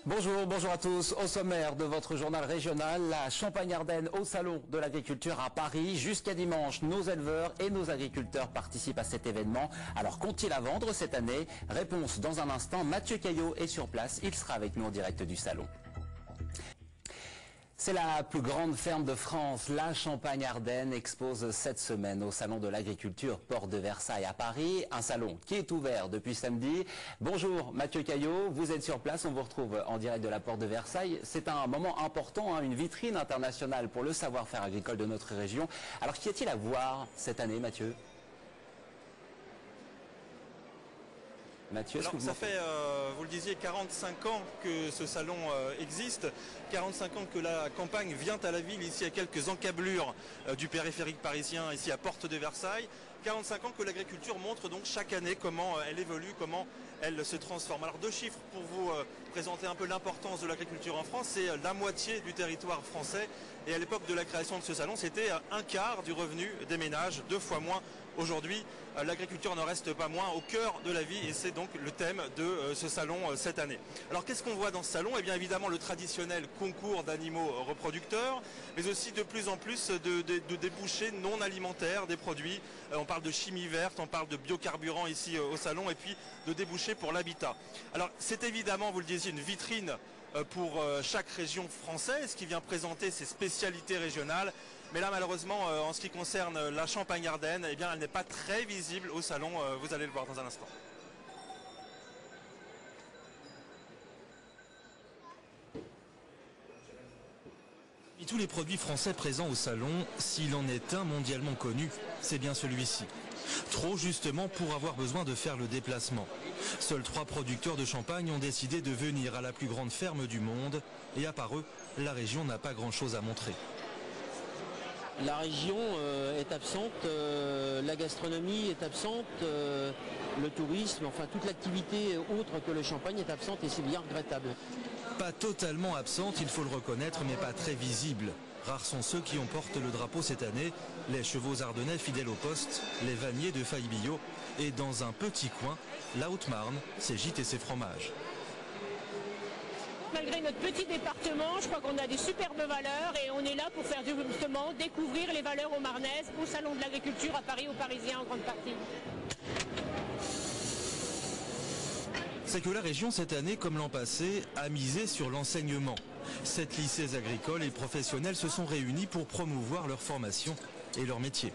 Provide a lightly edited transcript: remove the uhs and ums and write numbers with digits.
Bonjour à tous. Au sommaire de votre journal régional, la Champagne-Ardenne au Salon de l'Agriculture à Paris. Jusqu'à dimanche, nos éleveurs et nos agriculteurs participent à cet événement. Alors, qu'ont-ils à vendre cette année? Réponse dans un instant. Mathieu Caillot est sur place. Il sera avec nous en direct du salon. C'est la plus grande ferme de France. La Champagne-Ardenne expose cette semaine au Salon de l'Agriculture Porte de Versailles à Paris. Un salon qui est ouvert depuis samedi. Bonjour Mathieu Caillot, vous êtes sur place, on vous retrouve en direct de la Porte de Versailles. C'est un moment important, une vitrine internationale pour le savoir-faire agricole de notre région. Alors qu'y a-t-il à voir cette année, Mathieu? Mathieu, alors, ça fait, vous le disiez, 45 ans que ce salon existe, 45 ans que la campagne vient à la ville, ici à quelques encablures du périphérique parisien, ici à Porte de Versailles. 45 ans que l'agriculture montre donc chaque année comment elle évolue, comment elle se transforme. Alors 2 chiffres pour vous présenter un peu l'importance de l'agriculture en France. C'est la moitié du territoire français et à l'époque de la création de ce salon, c'était un quart du revenu des ménages, 2 fois moins. Aujourd'hui, l'agriculture ne reste pas moins au cœur de la vie et c'est donc le thème de ce salon cette année. Alors qu'est-ce qu'on voit dans ce salon? Eh bien évidemment le traditionnel concours d'animaux reproducteurs, mais aussi de plus en plus de débouchés non alimentaires, des produits. On parle de chimie verte, on parle de biocarburants ici au salon et puis de débouchés pour l'habitat. Alors c'est évidemment, vous le disiez, une vitrine pour chaque région française qui vient présenter ses spécialités régionales. Mais là, malheureusement, en ce qui concerne la Champagne-Ardenne, eh bien, elle n'est pas très visible au salon. Vous allez le voir dans un instant. Et tous les produits français présents au salon, s'il en est un mondialement connu, c'est bien celui-ci. Trop justement pour avoir besoin de faire le déplacement. Seuls 3 producteurs de champagne ont décidé de venir à la plus grande ferme du monde et à part eux, la région n'a pas grand-chose à montrer. La région est absente, la gastronomie est absente, le tourisme, enfin toute l'activité autre que le champagne est absente et c'est bien regrettable. Pas totalement absente, il faut le reconnaître, mais pas très visible. Rares sont ceux qui emportent le drapeau cette année, les chevaux ardennais fidèles au poste, les vanniers de Faille-Billot et dans un petit coin, la Haute-Marne, ses gîtes et ses fromages. Malgré notre petit département, je crois qu'on a des superbes valeurs et on est là pour faire justement découvrir les valeurs haut-marnaises au Salon de l'Agriculture à Paris, aux Parisiens en grande partie. C'est que la région cette année, comme l'an passé, a misé sur l'enseignement. 7 lycées agricoles et professionnels se sont réunis pour promouvoir leur formation et leur métier.